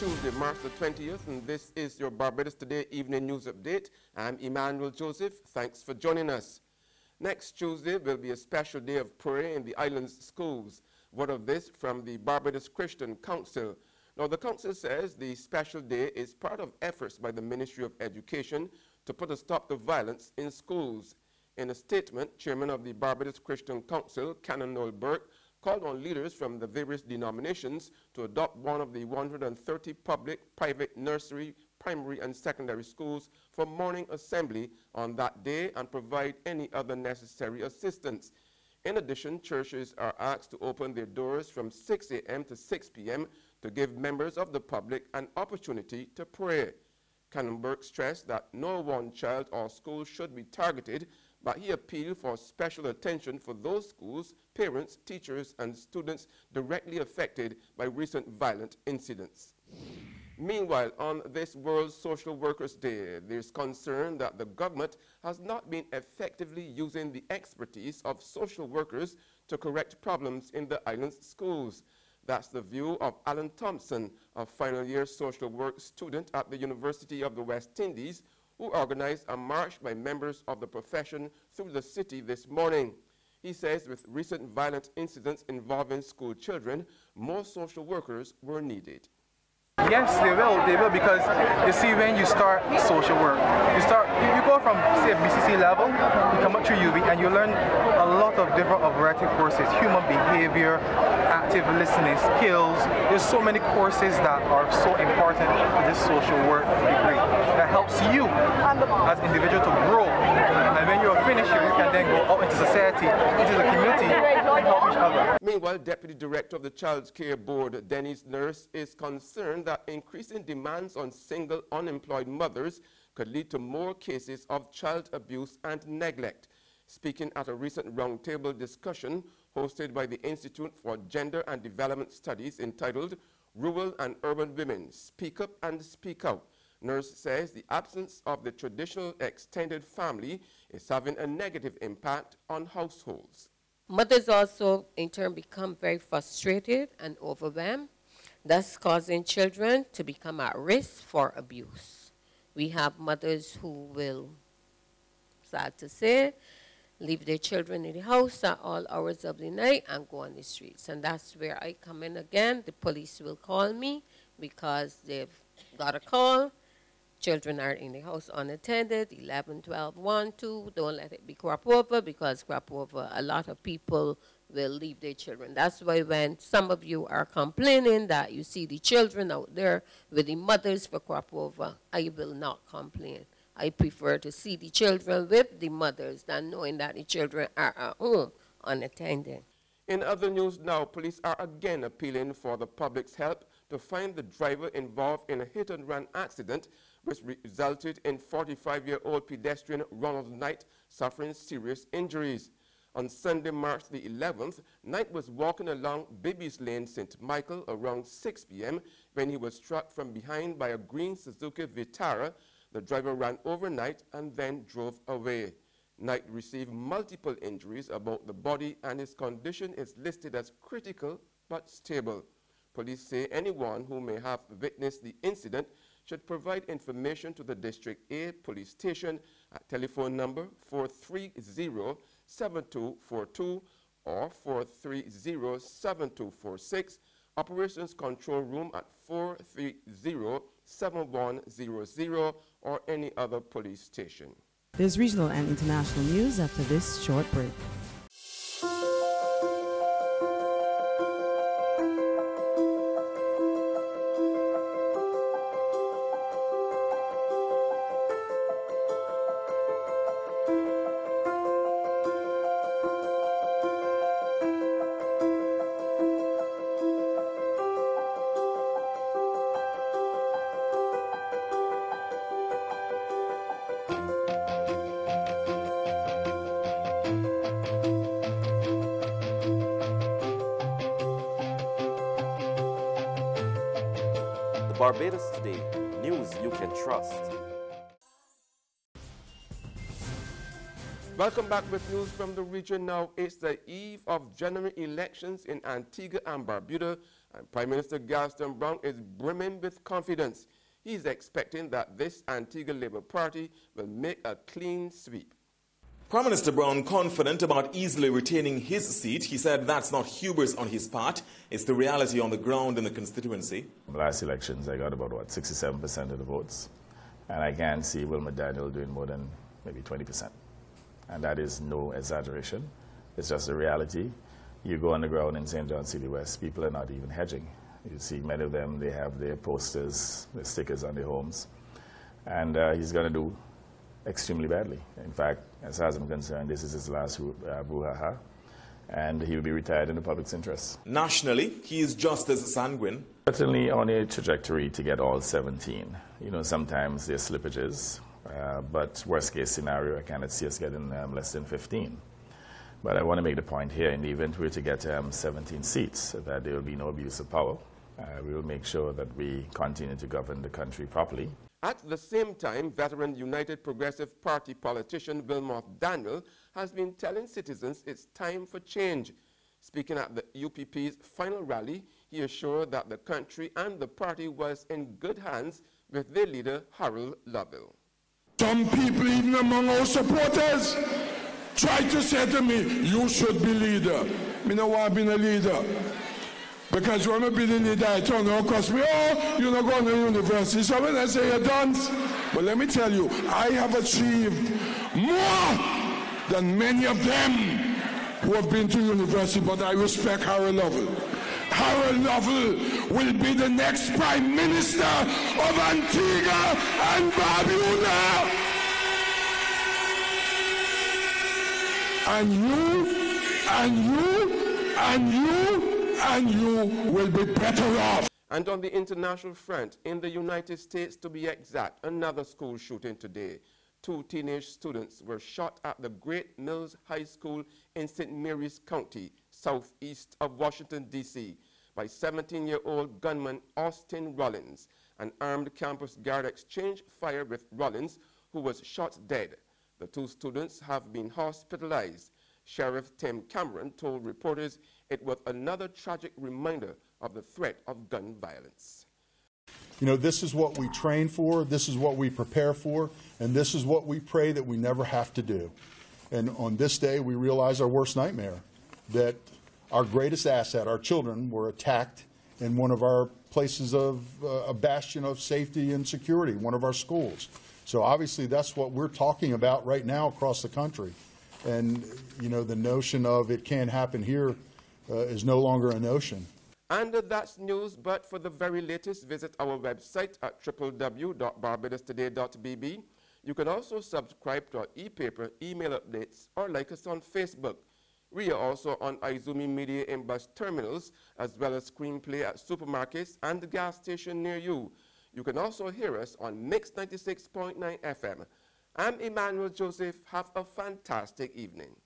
Tuesday, March the 20th, and this is your Barbados Today Evening News Update. I'm Emmanuel Joseph. Thanks for joining us. Next Tuesday will be a special day of prayer in the island's schools. Word of this from the Barbados Christian Council. Now, the council says the special day is part of efforts by the Ministry of Education to put a stop to violence in schools. In a statement, Chairman of the Barbados Christian Council, Canon Noel Burke, called on leaders from the various denominations to adopt one of the 130 public, private, nursery, primary and secondary schools for morning assembly on that day and provide any other necessary assistance. In addition, churches are asked to open their doors from 6 a.m. to 6 p.m. to give members of the public an opportunity to pray. Canon Burke stressed that no one child or school should be targeted, but he appealed for special attention for those schools, parents, teachers, and students directly affected by recent violent incidents. Meanwhile, on this World Social Workers Day, there's concern that the government has not been effectively using the expertise of social workers to correct problems in the island's schools. That's the view of Alan Thompson, a final-year social work student at the University of the West Indies, who organized a march by members of the profession through the city this morning. He says with recent violent incidents involving school children, more social workers were needed. Yes, they will because you see when you start social work, you go from say a BCC level, you come up through UB and you learn a lot of different variety of courses, human behavior, active listening skills. There's so many courses that are so important to this social work degree that helps you as an individual to grow. And when you're finished, you can then go out into society, into the community, and help each other. Meanwhile, Deputy Director of the Child Care Board, Denise Nurse, is concerned that increasing demands on single unemployed mothers could lead to more cases of child abuse and neglect. Speaking at a recent roundtable discussion hosted by the Institute for Gender and Development Studies entitled Rural and Urban Women, Speak Up and Speak Out, Nurse says the absence of the traditional extended family is having a negative impact on households. Mothers also in turn become very frustrated and overwhelmed, thus causing children to become at risk for abuse. We have mothers who will, sad to say, leave their children in the house at all hours of the night and go on the streets. And that's where I come in again. The police will call me because they've got a call. Children are in the house unattended, 11, 12, 1, 2. Don't let it be crop over because crop over, a lot of people will leave their children. That's why when some of you are complaining that you see the children out there with the mothers for crop over, I will not complain. I prefer to see the children with the mothers than knowing that the children are at home unattended. In other news now, police are again appealing for the public's help to find the driver involved in a hit-and-run accident which resulted in 45-year-old pedestrian Ronald Knight suffering serious injuries. On Sunday, March the 11th, Knight was walking along Bibby's Lane, St. Michael, around 6 p.m. when he was struck from behind by a green Suzuki Vitara. The driver ran over Knight and then drove away. Knight received multiple injuries about the body and his condition is listed as critical but stable. Police say anyone who may have witnessed the incident should provide information to the District A Police Station at telephone number 430-7242 or 430-7246, Operations Control Room at 430-7100 or any other police station. There's regional and international news after this short break. Barbados Today, news you can trust. Welcome back with news from the region now. It's the eve of general elections in Antigua and Barbuda, and Prime Minister Gaston Brown is brimming with confidence. He's expecting that this Antigua Labour Party will make a clean sweep. Prime Minister Brown confident about easily retaining his seat. He said that's not hubris on his part. It's the reality on the ground in the constituency. Last elections, I got about, 67% of the votes. And I can't see Wilmer Daniel doing more than maybe 20%. And that is no exaggeration. It's just a reality. You go on the ground in St. John City West, people are not even hedging. You see many of them, they have their posters, their stickers on their homes. And he's going to do extremely badly. In fact, as far as I'm concerned, this is his last brouhaha, and he will be retired in the public's interest. Nationally, he is just as sanguine. Certainly on a trajectory to get all 17. You know, sometimes there's slippages, but worst case scenario, I cannot see us getting less than 15. But I want to make the point here, in the event we're to get 17 seats, that there will be no abuse of power. We will make sure that we continue to govern the country properly. At the same time, veteran United Progressive Party politician Wilmer Daniel has been telling citizens it's time for change. Speaking at the UPP's final rally, he assured that the country and the party was in good hands with their leader, Harold Lovell. Some people, even among our supporters, try to say to me, you should be leader. Me no want to be a leader. Because when I be the leader, I turn around because me, oh, you're not going to university. So when I say you're done, but let me tell you, I have achieved more than many of them who have been to university, but I respect Harold Lovell. Harold Lovell will be the next Prime Minister of Antigua and Barbuda. And you will be better off. And on the international front, in the United States to be exact, another school shooting today. 2 teenage students were shot at the Great Mills High School in St. Mary's County, southeast of Washington, D.C., by 17-year-old gunman Austin Rollins. An armed campus guard exchanged fire with Rollins, who was shot dead. The 2 students have been hospitalized. Sheriff Tim Cameron told reporters it was another tragic reminder of the threat of gun violence. You know, this is what we train for, this is what we prepare for, and this is what we pray that we never have to do. And on this day, we realize our worst nightmare, that our greatest asset, our children, were attacked in one of our places of a bastion of safety and security, one of our schools. So obviously that's what we're talking about right now across the country. And, you know, the notion of it can't happen here is no longer a notion. And that's news, but for the very latest, visit our website at www.barbadostoday.bb. You can also subscribe to our e-paper, email updates, or like us on Facebook. We are also on Izumi Media in bus terminals, as well as screenplay at supermarkets and the gas station near you. You can also hear us on Mix 96.9 FM. I'm Emmanuel Joseph. Have a fantastic evening.